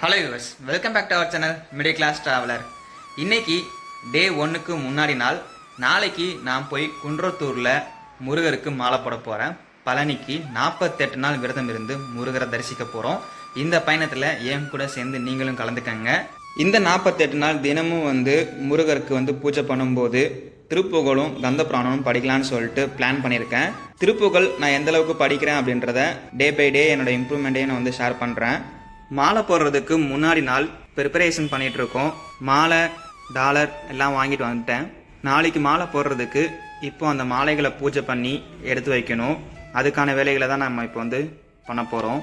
Hello viewers, welcome back to our channel middle class traveller. இன்னைக்கு day 1க்கு முன்னாடி நாள். நாளைக்கு நான் போய் குன்றத்தூரில் முருகருக்கு மாலை போட போகிறேன். பழனிக்கு 48 நாள் விரதம் இருந்து முருகரை தரிசிக்க போகிறோம். இந்த பயணத்தில் என் கூட சேர்ந்து நீங்களும் கலந்துக்கங்க. இந்த 48 நாள் தினமும் முருகருக்கு பூஜை பண்ணும்போது திருப்புகழும் கந்த புராணமும் படிக்கலான்னு சொல்லிட்டு பிளான் பண்ணியிருக்கேன். திருப்புகழ் நான் எந்தளவுக்கு படிக்கிறேன் அப்படின்றத டே பை டே என்னோட இம்ப்ரூவ்மெண்ட்டையும் நான் ஷேர் பண்ணுறேன். மாலை போடுறதுக்கு முன்னாடி நாள் ப்ரிப்பரேஷன் பண்ணிகிட்ருக்கோம். மாலை டாலர் எல்லாம் வாங்கிட்டு வந்துட்டேன். நாளைக்கு மாலை போடுறதுக்கு இப்போ அந்த மாலைகளை பூஜை பண்ணி எடுத்து வைக்கணும். அதுக்கான வேலைகளை தான் நம்ம இப்போ பண்ண போகிறோம்.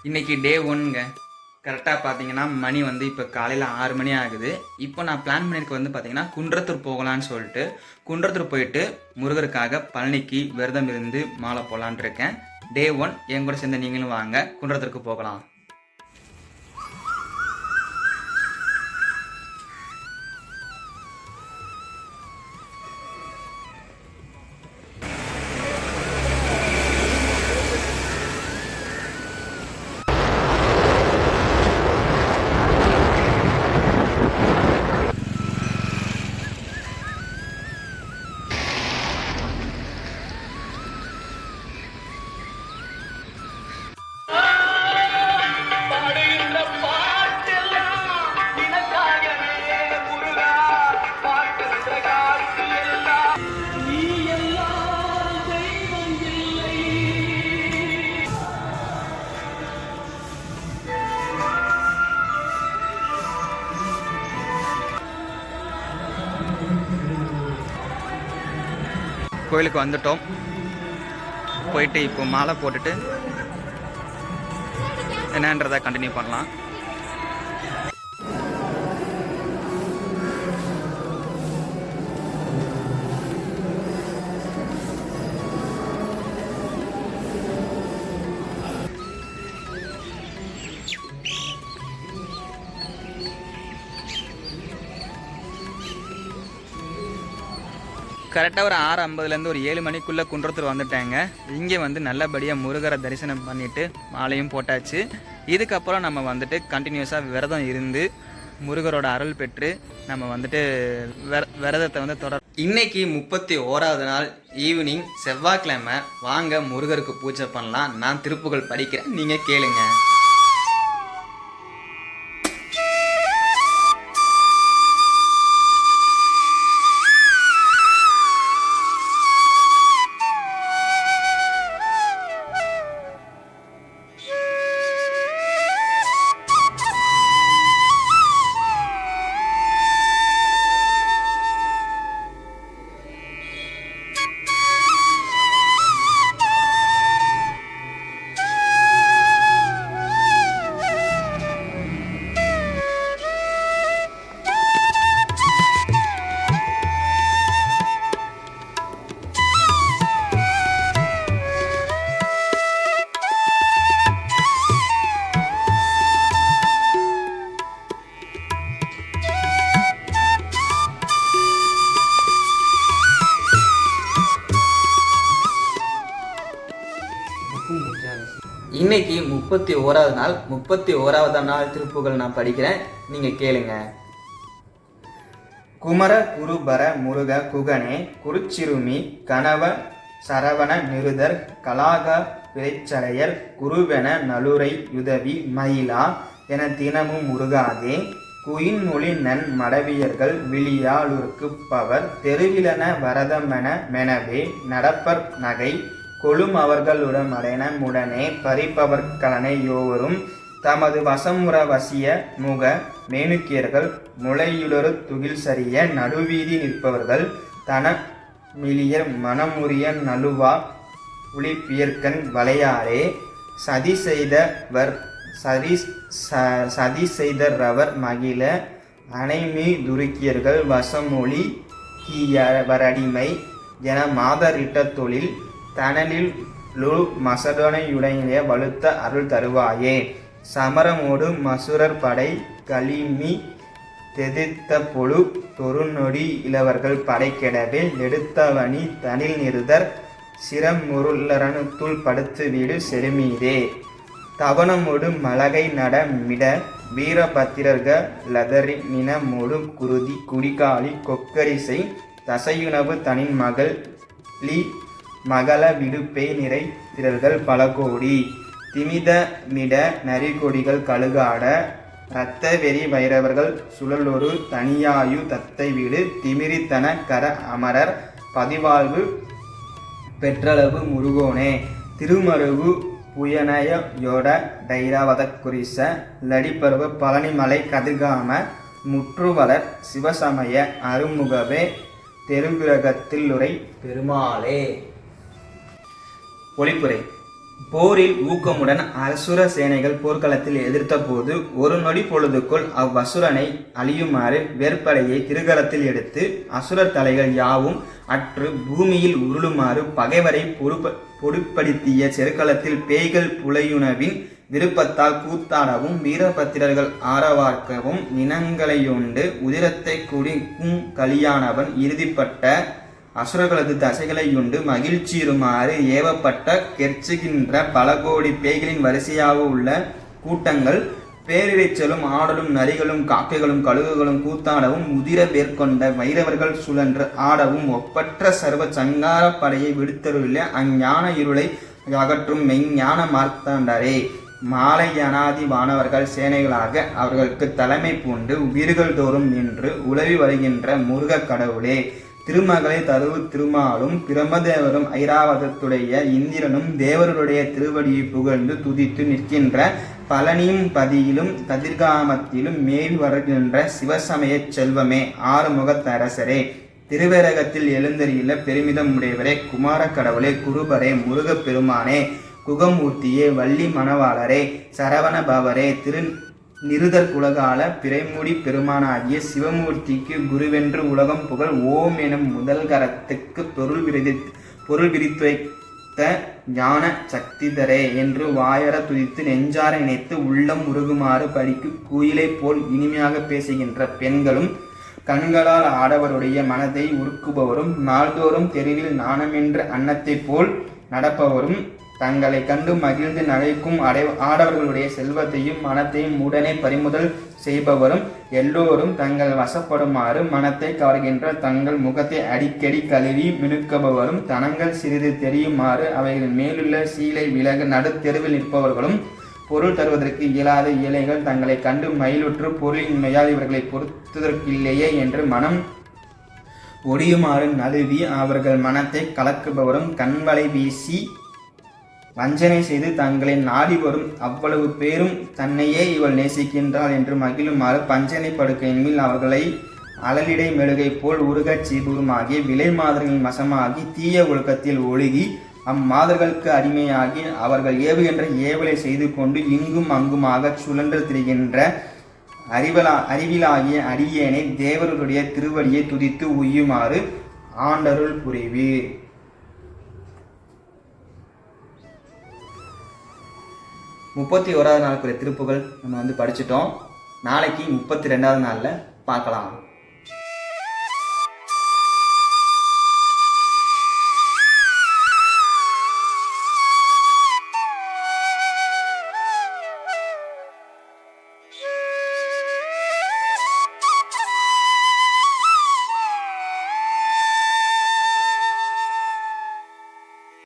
இன்றைக்கி டே 1ங்க. கரெக்டாக பார்த்தீங்கன்னா மணி இப்போ காலையில் 6 மணி ஆகுது. இப்போ நான் பிளான் பண்ணியிருக்க பார்த்தீங்கன்னா குன்றத்தூர் போகலான்னு சொல்லிட்டு குன்றத்தூர் போயிட்டு முருகருக்காக பழனிக்கு விரதம் இருந்து மாலை போகலான் இருக்கேன். டே 1 என் கூட சேர்ந்து நீங்களும் வாங்க, குன்றத்தூருக்கு போகலாம். கோயிலுக்கு வந்துட்டோம். போயிட்டு இப்போ மாலை போட்டுட்டு என்னன்றதை கண்டினியூ பண்ணலாம். கரெக்டாக ஒரு 6:50லேருந்து ஒரு 7 மணிக்குள்ளே குன்றத்தூர் வந்துட்டாங்க. இங்கே நல்லபடியாக முருகரை தரிசனம் பண்ணிவிட்டு மாலையும் போட்டாச்சு. இதுக்கப்புறம் நம்ம கண்டினியூஸாக விரதம் இருந்து முருகரோட அருள் பெற்று நம்ம விரதத்தை தொடர். இன்னைக்கு 31வது நாள் ஈவினிங், செவ்வாய்க்கிழமை. வாங்க முருகருக்கு பூஜை பண்ணலாம். நான் திருப்புகழ் படிக்கிறேன், நீங்கள் கேளுங்க. இன்னைக்கு 31வது நாள். 31வது நாள் திருப்புகள் நான் படிக்கிறேன், நீங்க கேளுங்க. குமர குருபர முருக குகனே குருச்சிறுமி கணவ சரவண நிருதர் கலாக பிறைச்சடையர் குருவென நலுரை யுதவி மயிலா என தினமும் முருகாதே குயின் மொழி நன் மடவியர்கள் விழியாளுருக்கு பவர் தெருவிலன வரதமென மெனவே நடப்பர் நகை கொழும் அவர்களுடமடன முடனே பறிப்பவர் கலனை யோவரும் தமது வசமுற வசிய முக மேனுக்கியர்கள் முளையுளரு துகில் சரிய நடுவீதி நிற்பவர்கள் தன மிளியர் மனமுறிய நலுவா உளிப்பியற்கண் வளையாரே சதி செய்தரவர் மகிழ அனைமீ துருக்கியர்கள் வசமொழி கீயவரடிமை என மாதரிட்ட தொழில் தனலில் மசடனையுடைய வலுத்த அருள் தருவாயே. சமரமோடு மசுரர் படை களிமி தெதிர்த்த பொழு தொருநொடி இளவர்கள் படை கெடவே எடுத்தவனி தனில் நிறுதர் சிரமுருளரனுத்துள் படுத்து வீடு செருமீதே தவணமோடு மலகை நட மிட வீரபத்திரர்க லதறி நினமோடு குருதி குடிகாலி கொக்கரிசை தசையுணவு தனின் மகள விடுப்பே நிறை திரர்கள் பலகோடி திமிதமிட நரிகொடிகள் கழுகாட இரத்த வெறி வைரவர்கள் சுழலொரு தனியாயு தத்தை வீடு திமிரித்தன கர அமரர் பதிவாழ்வு பெற்றளவு முருகோனே திருமருகு புயனயோட டைராவதக்குரிச லடிப்பருவ பழனிமலை கதிர்காம முற்றுவளர் சிவசமய அருமுகவே தெருவிரகத்தில் உரை பெருமாளே. ஒளிப்புரை. போரில் ஊக்கமுடன் அசுர சேனைகள் போர்க்களத்தில் எதிர்த்த போது ஒரு நொடி பொழுதுக்குள் அவ்வசுரனை அழியுமாறு வேற்படையை திருகலத்தில் எடுத்து அசுரர் தலைகள் யாவும் அற்று பூமியில் உருளுமாறு பகைவரை பொடுப்படுத்திய செருக்களத்தில் பேய்கள் புலையுணவின் விருப்பத்தால் கூத்தாடவும் வீரபத்திரர்கள் ஆரவார்க்கவும் நினங்களையுண்டு உதிரத்தை குடிக்கும் கலியானவன் இறுதிப்பட்ட அசுரர்களது தசைகளையுண்டு மகிழ்ச்சியுறுமாறு ஏவப்பட்ட கெர்ச்சுகின்ற பல கோடி பேய்களின் வரிசையாக உள்ள கூட்டங்கள் பேரிரைச்சலும் ஆடலும் நரிகளும் காக்கைகளும் கழுகுகளும் கூத்தாடவும் உதிர பேர்கொண்ட வைரவர்கள் சுழன்று ஆடவும் ஒப்பற்ற சர்வ சங்கார படையை விடுத்தருள்ள அஞ்ஞான இருளை அகற்றும் மெஞ்ஞான மார்த்தாண்டரே. மாலை அனாதி வானவர்கள் சேனைகளாக அவர்களுக்கு தலைமை பூண்டு வீடுகள் தோறும் நின்று உலவி வருகின்ற முருக கடவுளே. திருமகளை தருவு திருமாலும் பிரமதேவரும் ஐராவதத்துடைய இந்திரனும் தேவருடைய திருவடியை புகழ்ந்து துதித்து நிற்கின்ற பழனியும் பதியிலும் கதிர்காமத்திலும் மேவி வருகின்ற சிவசமய செல்வமே ஆறுமுகத்தரசரே. திருவேரகத்தில் எழுந்தறியுள்ள பெருமிதம் உடையவரே குமார கடவுளே குருபரே முருகப் பெருமானே குகமூர்த்தியே வள்ளி மணவாளரே சரவண பவரே நிருதர் குலகால பிறைமுடி பெருமானாகிய சிவமூர்த்திக்கு குருவென்று உலகம் புகழ் ஓம் எனும் முதல் கரத்துக்கு பொருள் விரித்துரைத்த ஞான சக்திதரே என்று வாயர துதித்து நெஞ்சார இணைத்து உள்ளம் உருகுமாறு படிக்கு குயிலை போல் இனிமையாக பேசுகின்ற பெண்களும் கண்களால் ஆடவருடைய மனதை உருக்குபவரும் நாள்தோறும் தெருவில் நாணமென்ற அன்னத்தை போல் நடப்பவரும் தங்களை கண்டு மகிழ்ந்து நகைக்கும் ஆடவர்களுடைய செல்வத்தையும் மனத்தையும் உடனே பறிமுதல் செய்பவரும் எல்லோரும் தங்கள் வசப்படுமாறு மனத்தை கவர்கின்ற தங்கள் முகத்தை அடிக்கடி கழுவி மினுக்குபவரும் தனங்கள் சிறிது தெரியுமாறு அவைகளின் மேலுள்ள சீலை விலக நடுத்தெருவில் நிற்பவர்களும் பொருள் தருவதற்கு இயலாத ஏழைகள் தங்களை கண்டு மயிலுற்று பொருளின்மையால் இவர்களை பொறுத்துதற்கில்லையே என்று மனம் ஒடியுமாறு நழுவி அவர்கள் மனத்தை கலக்குபவரும் கண்வளை வீசி வஞ்சனை செய்து தங்களை நாடி வரும் அவ்வளவு பேரும் தன்னையே இவள் நேசிக்கின்றாள் என்று மகிழுமாறு பஞ்சனை படுக்கையின் மேல் அவர்களை அலலிடை மெழுகை போல் உருகச் செய்துமாகி விலை மாதர்களின் வசமாகி தீய ஒழுக்கத்தில் ஒழுகி அம்மாதர்களுக்கு அடிமையாகி அவர்கள் ஏவுகின்ற ஏவலை செய்து கொண்டு இங்கும் அங்குமாக சுழன்று திரிகின்ற அறிவிலாகிய அடியேனை தேவருடைய திருவடியை துதித்து உய்யுமாறு ஆண்டருள் புரிவீர். முப்பத்தி ஓராவது நாளுக்குரிய திருப்புகள் நம்ம படிச்சிட்டோம். நாளைக்கு 32வது நாளில் பார்க்கலாம்.